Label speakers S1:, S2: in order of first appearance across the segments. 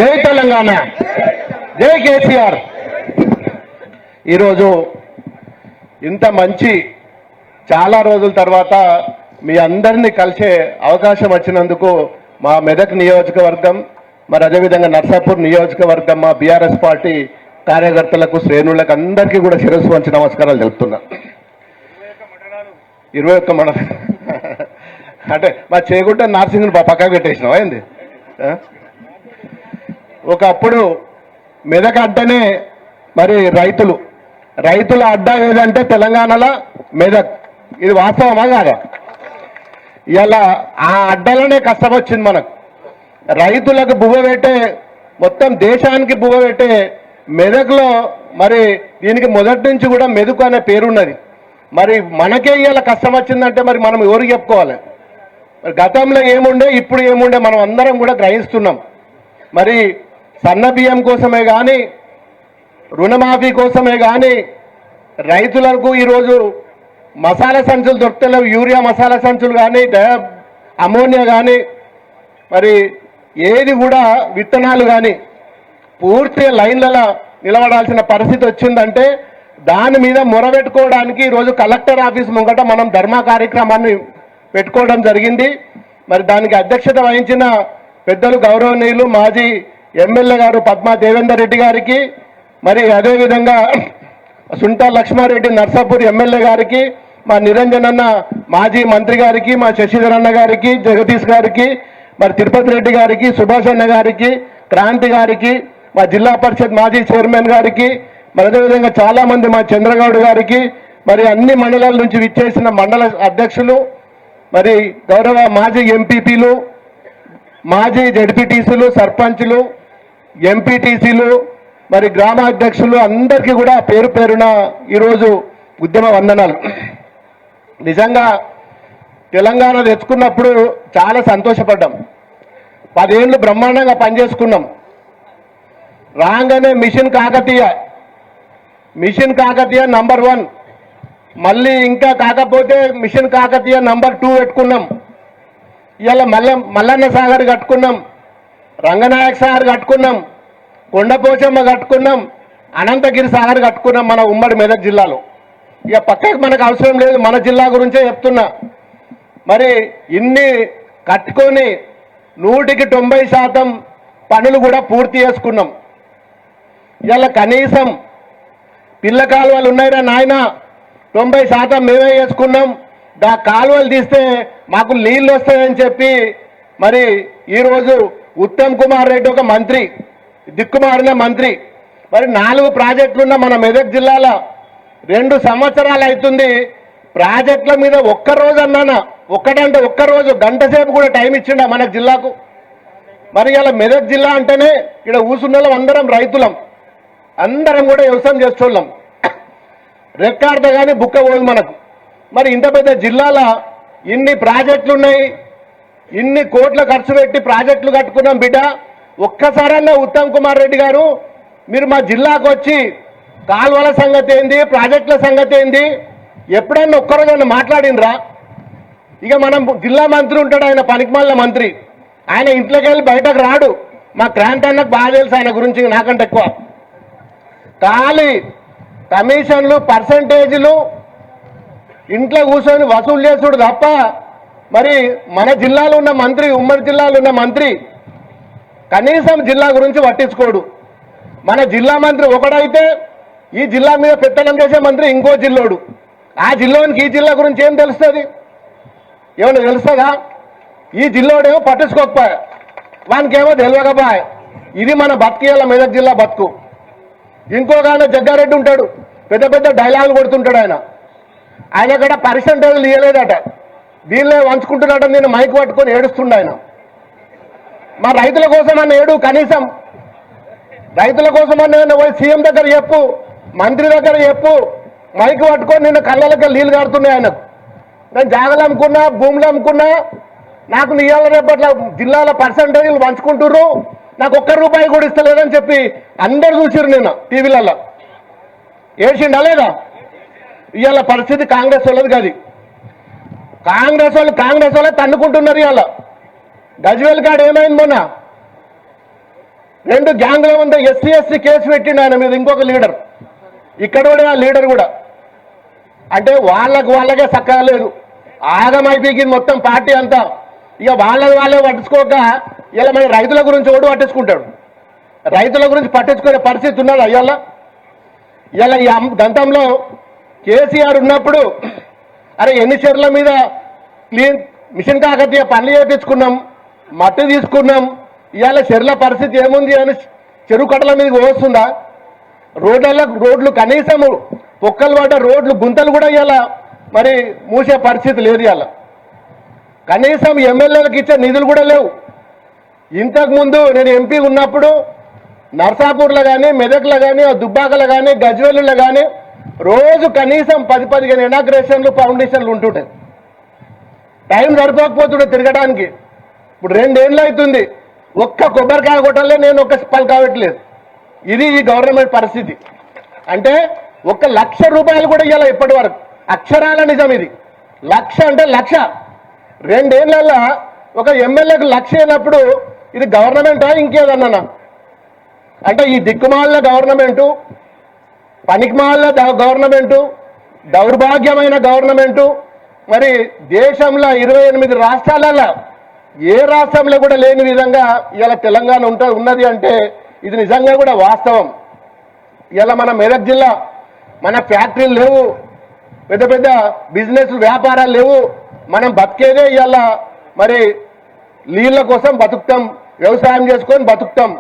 S1: జై తెలంగాణ, జై కేసీఆర్. ఈరోజు ఇంత మంచి చాలా రోజుల తర్వాత మీ అందరినీ కలిసే అవకాశం వచ్చినందుకు మా మెదక్ నియోజకవర్గం, మరి అదేవిధంగా నర్సాపూర్ నియోజకవర్గం మా బీఆర్ఎస్ పార్టీ కార్యకర్తలకు, శ్రేణులకు అందరికీ కూడా శిరస్సు వంచి నమస్కారాలు తెలుపుతున్నా. 21 మండలం అంటే మా చేయకుంటే నార్సింగ్ని పక్కకు పెట్టేసినావా ఏంది? ఒకప్పుడు మెదక్ అడ్డనే మరి రైతుల అడ్డ ఏదంటే తెలంగాణలో మెదక్. ఇది వాస్తవమా కాదా? ఇలా ఆ అడ్డలోనే కష్టం వచ్చింది మనకు. రైతులకు బువ్వ పెట్టే, మొత్తం దేశానికి బువ్వ పెట్టే మెదక్లో మరి దీనికి మొదటి నుంచి కూడా మెదక్ అనే పేరున్నది. మరి మనకే ఇవాళ కష్టం వచ్చిందంటే మరి మనం ఎవరికి చెప్పుకోవాలి? గతంలో ఏముండే, ఇప్పుడు ఏముండే మనం అందరం కూడా గ్రహిస్తున్నాం. మరి సన్న బియ్యం కోసమే కానీ, రుణమాఫీ కోసమే కానీ, రైతులకు ఈరోజు మసాలా సంచులు దొరుకుతలేవు, యూరియా మసాలా సంచులు కానీ, అమోనియా కానీ, మరి ఏది కూడా విత్తనాలు కానీ పూర్తిగా లైన్లలో నిలబడాల్సిన పరిస్థితి వచ్చిందంటే దాని మీద మొరబెట్టుకోవడానికి ఈరోజు కలెక్టర్ ఆఫీస్ ముంగట మనం ధర్నా కార్యక్రమాన్ని పెట్టుకోవడం జరిగింది. మరి దానికి అధ్యక్షత వహించిన పెద్దలు గౌరవనీయులు మాజీ ఎమ్మెల్యే గారు పద్మా దేవేందర్ రెడ్డి గారికి, మరి అదేవిధంగా సుంటా లక్ష్మారెడ్డి నర్సాపూర్ ఎమ్మెల్యే గారికి, మా నిరంజన్ అన్న మాజీ మంత్రి గారికి, మా శశిధర్ అన్న గారికి, జగదీష్ గారికి, మరి తిరుపతి రెడ్డి గారికి, సుభాష్ అన్న గారికి, క్రాంతి గారికి, మా జిల్లా పరిషత్ మాజీ చైర్మన్ గారికి, మరి అదేవిధంగా చాలామంది మా చంద్రగౌడ్ గారికి, మరి అన్ని మండలాల నుంచి విచ్చేసిన మండల అధ్యక్షులు, మరి గౌరవ మాజీ ఎంపీపీలు, మాజీ జడ్పీటీసీలు, సర్పంచ్లు, ఎంపీటీసీలు, మరి గ్రామ అధ్యక్షులు అందరికీ కూడా పేరు పేరున ఈరోజు ఉద్యమ వందనాలు. నిజంగా తెలంగాణ తెచ్చుకున్నప్పుడు చాలా సంతోషపడ్డాం. 10 ఏళ్ళు బ్రహ్మాండంగా పనిచేసుకున్నాం. రాగానే మిషన్ కాకతీయ నంబర్ 1, మళ్ళీ ఇంకా కాకపోతే మిషన్ కాకతీయ నంబర్ 2 పెట్టుకున్నాం. ఇవాళ మల్లన్న సాగర్ కట్టుకున్నాం, రంగనాయక సాగర్ కట్టుకున్నాం, కొండపోచమ్మ కట్టుకున్నాం, అనంతగిరి సాగర్ కట్టుకున్నాం మన ఉమ్మడి మెదక్ జిల్లాలో. ఇక పక్కకు మనకు అవసరం లేదు, మన జిల్లా గురించే చెప్తున్నా. మరి ఇన్ని కట్టుకొని 100కి 90% పనులు కూడా పూర్తి చేసుకున్నాం. ఇవాళ కనీసం పిల్ల కాలువలు ఉన్నాయిరా నాయన, 90% మేమే చేసుకున్నాం. ఆ కాలువలు తీస్తే మాకు నీళ్ళు వస్తాయని చెప్పి మరి ఈరోజు ఉత్తమ్ కుమార్ రెడ్డి ఒక మంత్రి, దిక్కుమారిన మంత్రి, మరి 4 ప్రాజెక్టులున్న మన మెదక్ జిల్లాలో 2 సంవత్సరాలు అవుతుంది. ప్రాజెక్టుల మీద ఒక్కటంటే ఒక్కరోజు గంట సేపు కూడా టైం ఇచ్చిండా మన జిల్లాకు? మరి ఇలా మెదక్ జిల్లా అంటేనే ఇక్కడ ఊసున్నోళ్ళం అందరం రైతులం, అందరం కూడా వ్యవసాయం చేస్తున్నాం. రెక్కాడితే కానీ బుక్క పోదు మనకు. మరి ఇంత పెద్ద జిల్లాలో ఇన్ని ప్రాజెక్టులు ఉన్నాయి, ఇన్ని కోట్ల ఖర్చు పెట్టి ప్రాజెక్టులు కట్టుకున్నాం బిడ్డ. ఒక్కసారన్నా ఉత్తమ్ కుమార్ రెడ్డి గారు మీరు మా జిల్లాకు వచ్చి కాలువల సంగతి ఏంది, ప్రాజెక్టుల సంగతి ఏంది, ఎప్పుడన్నా ఒక్కరోజన్నా మాట్లాడినరా? ఇక మనం జిల్లా మంత్రి ఉంటాడు, ఆయన పనికిమాలిన మంత్రి, ఆయన ఇంట్లోకి వెళ్ళి బయటకు రాడు. మా క్రాంతి అన్నకు బాగా తెలుసు ఆయన గురించి నాకంటే ఎక్కువ. ఖాళీ కమిషన్లు, పర్సంటేజీలు ఇంట్లో కూర్చొని వసూలు చేసుడు తప్ప మరి మన జిల్లాలో ఉన్న మంత్రి, ఉమ్మడి జిల్లాలో ఉన్న మంత్రి కనీసం జిల్లా గురించి పట్టించుకోడు. మన జిల్లా మంత్రి ఒకడైతే ఈ జిల్లా మీద పెత్తనం చేసే మంత్రి ఇంకో జిల్లోడు. ఆ జిల్లానికి ఈ జిల్లా గురించి ఏం తెలుస్తుంది? ఏమన్నా తెలుస్తుందా? ఈ జిల్లాడేమో పట్టించుకోకపోయా, వానికేమో తెలియకపోయా. ఇది మన బతికేయాల మెదక్ జిల్లా బతుకు. ఇంకొక ఆయన జగ్గారెడ్డి ఉంటాడు, పెద్ద పెద్ద డైలాగులు కొడుతుంటాడు. ఆయన కూడా పర్సంటేజ్లు ఇవ్వలేదట, దీనిలో వంచుకుంటున్నాడట. నేను మైక్ పట్టుకొని ఏడుస్తుండే ఆయన. మా రైతుల కోసం అన్న ఏడు, కనీసం రైతుల కోసం అన్న పోయి సీఎం దగ్గర చెప్పు, మంత్రి దగ్గర చెప్పు. మైక్ పట్టుకొని నిన్న కళ్ళకి నీళ్ళు కారుతున్నాయి ఆయనకు. నేను జాగలు అమ్ముకున్నా, భూములు అమ్ముకున్నా, నాకు ఇవాళ రేపట్ల జిల్లాల పర్సంటేజీలు పంచుకుంటుర్రు, నాకు ₹1 కూడా ఇస్తలేదని చెప్పి అందరు చూసిరు నిన్న టీవీలలో. ఏడ్చిండా లేదా? ఇవాళ పరిస్థితి కాంగ్రెస్ వాళ్ళది కాదు. కాంగ్రెస్ వాళ్ళే తన్నుకుంటున్నారు. ఇవాళ గజ్వేల్ కాడ ఏమైంది మొన్న? 2 గ్యాంగ్ల ముందు ఎస్సీ ఎస్టీ కేసు పెట్టిండు ఆయన మీద ఇంకొక లీడర్, ఇక్కడ కూడా ఆ లీడర్ కూడా. అంటే వాళ్ళకే చక్కగా లేదు, ఆగమైపోయింది మొత్తం పార్టీ అంతా. ఇక వాళ్ళే పట్టించుకోక ఇలా మన రైతుల గురించి ఓడు పట్టించుకుంటాడు. రైతుల గురించి పట్టించుకునే పరిస్థితి ఉన్నది అయ్యాల. ఇలా ఈ గంతంలో కేసీఆర్ ఉన్నప్పుడు అరే ఎన్ని చెర్ల మీద క్లీన్ మిషన్ కాకతీయ పనులు చేయించుకున్నాం, మట్టి తీసుకున్నాం. ఇవాళ చెర్ల పరిస్థితి ఏముంది అని చెరువు కట్టల మీదకి వస్తుందా? రోడ్లు కనీసము పొక్కలు పడ్డ రోడ్లు గుంతలు కూడా ఇవాళ మరి మూసే పరిస్థితి లేదు. ఇవాళ కనీసం ఎమ్మెల్యేలకు ఇచ్చే నిధులు కూడా లేవు. ఇంతకుముందు నేను ఎంపీ ఉన్నప్పుడు నర్సాపూర్లో కానీ, మెదక్లో కానీ, దుబ్బాకలో కానీ, గజ్వేలులో కానీ రోజు కనీసం 10-15 ఇనాగ్రేషన్లు ఫౌండేషన్లు ఉంటుంటాయి. టైం సరిపోకపోతుండే తిరగడానికి. ఇప్పుడు 2 ఏళ్ళు అవుతుంది, ఒక్క కొబ్బరికాయ కొట్టలే నేను ఒక్క పలు కావట్లేదు. ఇది ఈ గవర్నమెంట్ పరిస్థితి. అంటే 1 లక్ష రూపాయలు కూడా ఇవ్వాలి ఇప్పటి వరకు. అక్షరాల నిజం ఇది. 1,00,000 అంటే 1,00,000. 2 ఏళ్ళల్లో ఒక ఎమ్మెల్యేకు 1,00,000 అయినప్పుడు ఇది గవర్నమెంటా ఇంకేదన్నా? అంటే ఈ దిక్కుమాల గవర్నమెంటు, పనికిమాల గవర్నమెంటు, దౌర్భాగ్యమైన గవర్నమెంటు, మరి దేశంలో 28 రాష్ట్రాలలో ఏ రాష్ట్రంలో కూడా లేని విధంగా ఇలా తెలంగాణ ఉన్నది అంటే ఇది నిజంగా కూడా వాస్తవం. ఇలా మన మెదక్ జిల్లా, మన ఫ్యాక్టరీలు లేవు, పెద్ద పెద్ద బిజినెస్ వ్యాపారాలు లేవు. మనం బతికేదే ఇవాళ మరి నీళ్ళ కోసం బతుకుతాం, వ్యవసాయం చేసుకొని బతుకుతాం.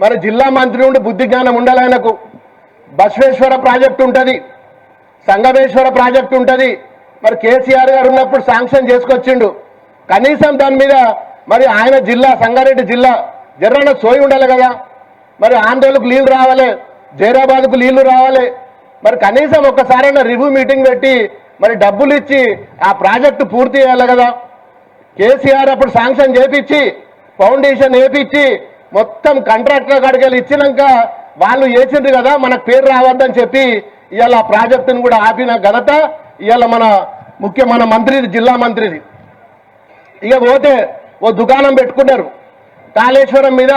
S1: మరి జిల్లా మంత్రి ఉండి బుద్ధి జ్ఞానం ఉండాలి ఆయనకు. బసవేశ్వర ప్రాజెక్టు ఉంటుంది, సంగమేశ్వర ప్రాజెక్టు ఉంటుంది. మరి కేసీఆర్ గారు ఉన్నప్పుడు శాంక్షన్ చేసుకొచ్చిండు. కనీసం దాని మీద మరి ఆయన జిల్లా సంగారెడ్డి జిల్లా జర్రన్న సోయి ఉండాలి కదా. మరి ఆంధ్రలకు నీళ్లు రావాలి, జైరాబాద్కు నీళ్లు రావాలి. మరి కనీసం ఒక్కసారైనా రివ్యూ మీటింగ్ పెట్టి మరి డబ్బులు ఇచ్చి ఆ ప్రాజెక్టు పూర్తి చేయాలి కదా. కేసీఆర్ అప్పుడు శాంక్షన్ చేపించి ఫౌండేషన్ వేపించి మొత్తం కాంట్రాక్టర్ కాడికి ఇచ్చినాక వాళ్ళు వేసిండ్రు కదా, మనకు పేరు రావద్దని చెప్పి ఇవాళ ఆ ప్రాజెక్టును కూడా ఆపిన ఘనత ఇవాళ మన మంత్రిది, జిల్లా మంత్రిది. ఇక పోతే ఓ దుకాణం పెట్టుకున్నారు కాళేశ్వరం మీద.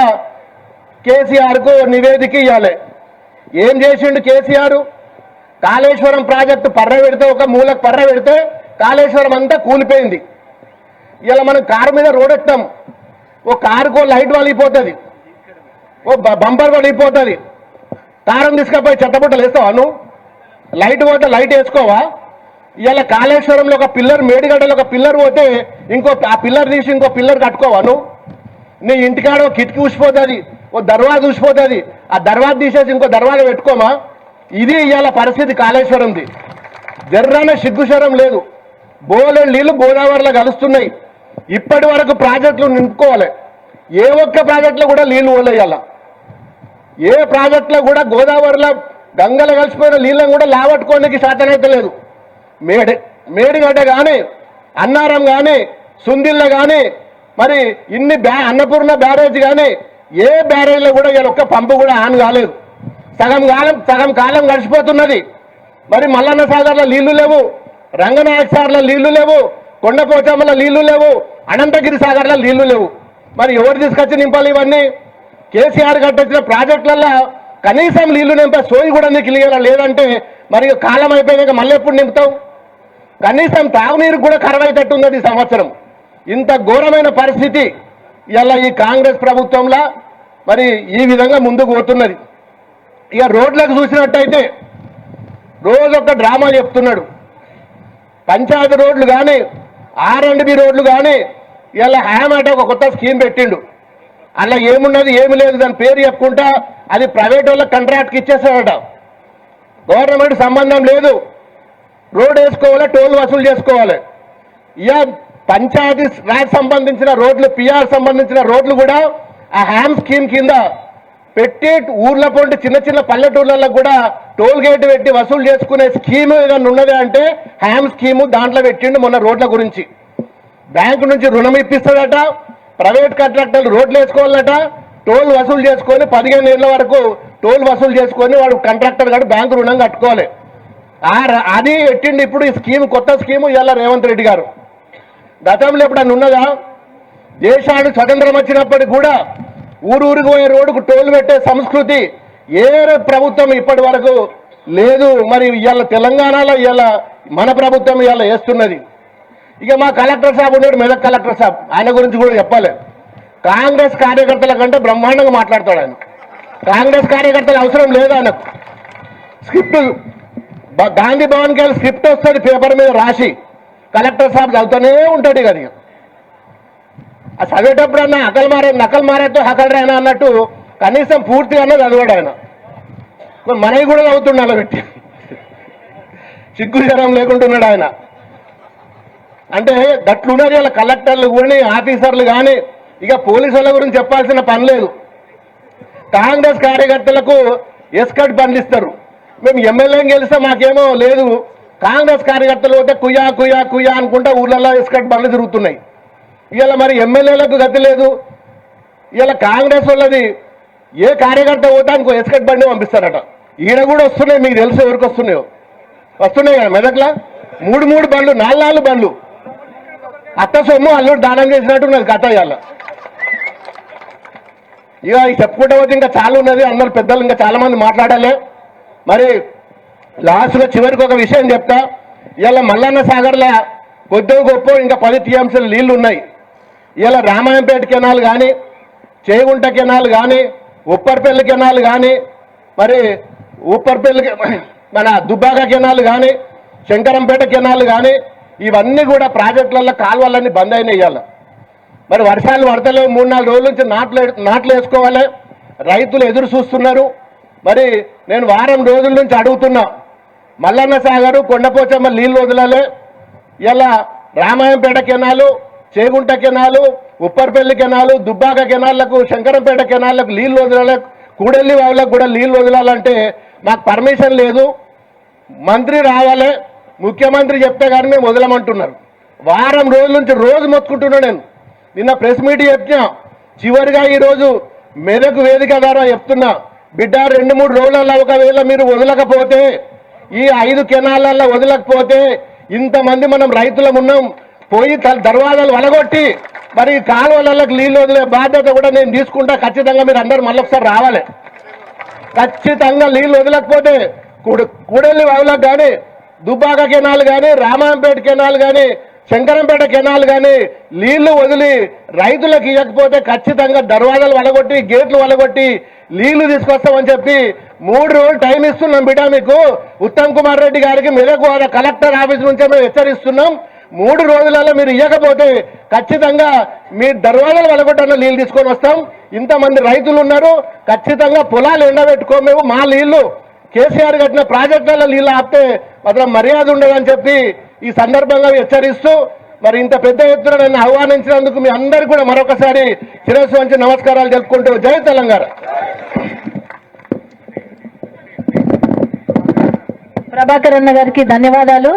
S1: కేసీఆర్కు నివేదిక ఇవ్వాలి. ఏం చేసిండు కేసీఆర్? కాళేశ్వరం ప్రాజెక్టు పర్ర పెడితే, ఒక మూలకు పర్ర పెడితే కాళేశ్వరం అంతా కూలిపోయింది. ఇలా మనం కారు మీద రోడ్ ఎక్తాం, ఓ కారుకో లైట్ వలిగిపోతుంది, ఓ బంపర్ వలిగిపోతుంది. కారం తీసుకపోయి చెత్తబుట్టలు వేస్తావా నువ్వు? లైట్ పోతే లైట్ వేసుకోవా? ఇవాళ కాళేశ్వరంలో ఒక పిల్లర్, మేడిగడ్డలో ఒక పిల్లర్ పోతే ఆ పిల్లర్ తీసి ఇంకో పిల్లర్ కట్టుకోవా నువ్వు? నీ ఇంటికాడ ఓ కిటికీ ఊసిపోతుంది, ఓ దర్వాజ ఊసిపోతుంది, ఆ దర్వాజ తీసేసి ఇంకో దర్వాజ పెట్టుకోమా? ఇది ఇవాళ పరిస్థితి కాళేశ్వరంది. జర్రాన సిగ్గుశరం లేదు. బోలెడు నీళ్లు గోదావరిలో కలుస్తున్నాయి. ఇప్పటి వరకు ప్రాజెక్టులు నింపుకోవాలి. ఏ ఒక్క ప్రాజెక్టులో కూడా నీళ్లు పోలేయాల. ఏ ప్రాజెక్టులో కూడా గోదావరిలో గంగలు కలిసిపోయిన నీళ్ళని కూడా లావట్టుకోనికి శాతనైతే లేదు. మేడిగడ్డ కానీ, అన్నారం కానీ, సుందిళ్ళ కానీ, మరి ఇన్ని అన్నపూర్ణ బ్యారేజ్ కానీ ఏ బ్యారేజ్లో కూడా ఇలా ఒక్క పంపు కూడా ఆన్ కాలేదు. సగం కాలం గడిచిపోతున్నది. మరి మల్లన్న సాగర్లో నీళ్లు లేవు, రంగనాయక సాగర్లో నీళ్లు లేవు, కొండపోచమ్మలో నీళ్లు లేవు, అనంతగిరి సాగర్లో నీళ్లు లేవు. మరి ఎవరు తీసుకొచ్చి నింపాలి ఇవన్నీ? కేసీఆర్ కట్టించిన ప్రాజెక్టులలో కనీసం నీళ్లు నింపే సోయి కూడా నీకు ఇయ్యాల లేదంటే మరి కాలం అయిపోయాక మళ్ళీ ఎప్పుడు నింపుతావు? కనీసం తాగునీరు కూడా కరవైతట్టు ఉన్నది ఈ సంవత్సరం. ఇంత ఘోరమైన పరిస్థితి ఇలా ఈ కాంగ్రెస్ ప్రభుత్వంలో మరి ఈ విధంగా ముందుకు పోతున్నది. ఇక రోడ్లకు చూసినట్టయితే రోజొక్క డ్రామా చెప్తున్నాడు. పంచాయతీ రోడ్లు కానీ, R&B రోడ్లు కానీ ఇలా హ్యామేట ఒక కొత్త స్కీమ్ పెట్టిండు. అలా ఏమున్నది ఏమి లేదు, దాని పేరు చెప్పుకుంటా అది ప్రైవేట్ వాళ్ళకి కాంట్రాక్ట్కి ఇచ్చేస్తాడట. గవర్నమెంట్ సంబంధం లేదు, రోడ్ వేసుకోవాలి, టోల్ వసూలు చేసుకోవాలి. ఇక పంచాయతీ రాజ్ సంబంధించిన రోడ్లు, PR సంబంధించిన రోడ్లు కూడా ఆ హ్యామ్ స్కీమ్ కింద పెట్టి ఊర్ల పొంటి చిన్న చిన్న పల్లెటూర్లలో కూడా టోల్ గేట్ పెట్టి వసూలు చేసుకునే స్కీమ్ ఏదన్నా ఉన్నది అంటే హ్యామ్ స్కీము దాంట్లో పెట్టిండు. మొన్న రోడ్ల గురించి బ్యాంకు నుంచి రుణం ఇప్పిస్తాడట, ప్రైవేట్ కాంట్రాక్టర్లు రోడ్లు వేసుకోవాలట, టోల్ వసూలు చేసుకొని 15 ఏళ్ల వరకు టోల్ వసూలు చేసుకొని వాడు కాంట్రాక్టర్ గారు బ్యాంకు రుణం కట్టుకోవాలి. అది పెట్టిండు. ఇప్పుడు ఈ స్కీమ్, కొత్త స్కీము ఇవాళ రేవంత్ రెడ్డి గారు. గతంలో ఎప్పుడన్నా ఉన్నదా? దేశానికి స్వతంత్రం వచ్చినప్పటికి కూడా ఊరూరికి పోయే రోడ్డుకు టోల్ పెట్టే సంస్కృతి ఏ ప్రభుత్వం ఇప్పటి వరకు లేదు. మరి ఇవాళ తెలంగాణలో ఇవాళ మన ప్రభుత్వం ఇవాళ వేస్తున్నది. ఇక మా కలెక్టర్ సాబ్ ఉన్నాడు, మెదక్ కలెక్టర్ సాబ్, ఆయన గురించి కూడా చెప్పాలి. కాంగ్రెస్ కార్యకర్తల కంటే బ్రహ్మాండంగా మాట్లాడతాడు ఆయన. కాంగ్రెస్ కార్యకర్తలు అవసరం లేదు ఆయనకు. స్క్రిప్ట్ గాంధీ భవన్కి వెళ్ళి స్క్రిప్ట్ వస్తుంది పేపర్ మీద రాసి, కలెక్టర్ సాబ్ చదువుతూనే ఉంటాడు. ఇక అది ఆ చదివేటప్పుడు అన్న నకల్ మారేతో హకల్ రాయన అన్నట్టు కనీసం పూర్తిగానే చదివాడు ఆయన. మనవి కూడా చదువుతుండే అలా పెట్టి, సిగ్గు జనం లేకుంటున్నాడు ఆయన. అంటే గట్లున్నారు ఇలా కలెక్టర్లు కానీ ఆఫీసర్లు కానీ. ఇక పోలీసుల గురించి చెప్పాల్సిన పని లేదు. కాంగ్రెస్ కార్యకర్తలకు ఎస్కట్ బండ్లు ఇస్తారు. మేము ఎమ్మెల్యేని గెలిస్తే మాకేమో లేదు, కాంగ్రెస్ కార్యకర్తలు పోతే కుయా కుయా కుయా అనుకుంటా ఊళ్ళల్లో ఎస్కట్ బండ్లు తిరుగుతున్నాయి. ఇలా మరి ఎమ్మెల్యేలకు గతి లేదు. ఇలా కాంగ్రెస్ వాళ్ళది ఏ కార్యకర్త పోతే అనుకో ఎస్కట్ బండి పంపిస్తారట. ఈడ కూడా వస్తున్నాయి, మీకు తెలుసు ఎవరికి వస్తున్నాయో. వస్తున్నాయి కదా మెదక్లా 3 బండ్లు 4 బండ్లు. అత్త సొమ్ము అల్లుడు దానం చేసినట్టు ఉన్నది కథ. ఇవాళ ఇక చెప్పుకుంటే పోతే ఇంకా చాలా ఉన్నది. అందరు పెద్దలు ఇంకా చాలా మంది మాట్లాడాలి. మరి లాస్ట్గా చివరికి ఒక విషయం చెప్తా. ఇవాళ మల్లన్న సాగర్లో కొద్దిగా గొప్ప ఇంకా 10 టీఎంసీలు నీళ్లు ఉన్నాయి. ఇలా రామాయంపేట కెనాల్ కానీ, చేగుంట కెనాల్ కానీ, ఉప్పర్పల్లి కెనాల్ కానీ, మరి ఉప్పర్పల్లి మన దుబ్బాక కెనాల్ కానీ, శంకరంపేట కెనాల్ కానీ, ఇవన్నీ కూడా ప్రాజెక్టులలో కాలువలన్నీ బంద్ అయినాయి. ఇవాళ మరి వర్షాలు పడతలేవు. 3-4 రోజుల నుంచి నాట్లు వేసుకోవాలి. రైతులు ఎదురు చూస్తున్నారు. మరి నేను వారం రోజుల నుంచి అడుగుతున్నా, మల్లన్న సాగరు కొండపోచమ్మ నీళ్ళు వదలాలి. ఇలా Ramayampet canal, Chegunta canal, Upparpalli canal, Dubbaka కెనాళ్లకు, శంకరంపేట కెనాళ్లకు నీళ్ళు వదలాలి. కూడెల్లి వాగులకు కూడా నీళ్ళు వదలాలంటే మాకు పర్మిషన్ లేదు. మంత్రి రావాలి, ముఖ్యమంత్రి చెప్తే కానీ మేము వదలమంటున్నారు. వారం రోజుల నుంచి రోజు మొత్తుకుంటున్నా. నేను నిన్న ప్రెస్ మీట్ చెప్పినా. చివరిగా ఈరోజు మెదక్ వేదిక ద్వారా చెప్తున్నా, బిడ్డ 2-3 రోజులలో ఒకవేళ మీరు వదలకపోతే, ఈ 5 కెనాలలో వదలకపోతే ఇంతమంది మనం రైతులం ఉన్నాం, పోయి దర్వాజాలు వలగొట్టి మరి కాలువలకు నీళ్ళు వదిలే బాధ్యత కూడా నేను తీసుకుంటా. ఖచ్చితంగా మీరు అందరూ మళ్ళొకసారి రావాలి. ఖచ్చితంగా నీళ్ళు వదలకపోతే కూడెల్లి వాగులకు కానీ, దుబ్బాక కెనాల్ కానీ, రామాయంపేట కెనాల్ కానీ, శంకరంపేట కెనాల్ కానీ నీళ్లు వదిలి రైతులకు ఇవ్వకపోతే ఖచ్చితంగా దర్వాజాలు వలగొట్టి, గేట్లు వలగొట్టి నీళ్లు తీసుకొస్తామని చెప్పి 3 రోజులు టైం ఇస్తున్నాం. బిడ్డ మీకు ఉత్తమ్ కుమార్ రెడ్డి గారికి మెదక్ కలెక్టర్ ఆఫీస్ నుంచే మేము హెచ్చరిస్తున్నాం. 3 రోజులలో మీరు ఇవ్వకపోతే ఖచ్చితంగా మీ దర్వాజాలు వలగొట్టన్న నీళ్ళు తీసుకొని వస్తాం. ఇంతమంది రైతులు ఉన్నారు, ఖచ్చితంగా పొలాలు ఎండబెట్టుకో. మేము మా నీళ్లు కేసీఆర్ కట్టిన ప్రాజెక్టులలో నీళ్ళు ఆపితే మాత్రం మర్యాద ఉండదని చెప్పి ఈ సందర్భంగా హెచ్చరిస్తూ, మరి ఇంత పెద్ద ఎత్తున నన్ను ఆహ్వానించినందుకు మీ అందరికీ కూడా మరొకసారి శిరస్సు వంచి నమస్కారాలు తెలుపుకుంటూ జై తెలంగాణ.
S2: ప్రభాకర్ అన్న గారికి ధన్యవాదాలు.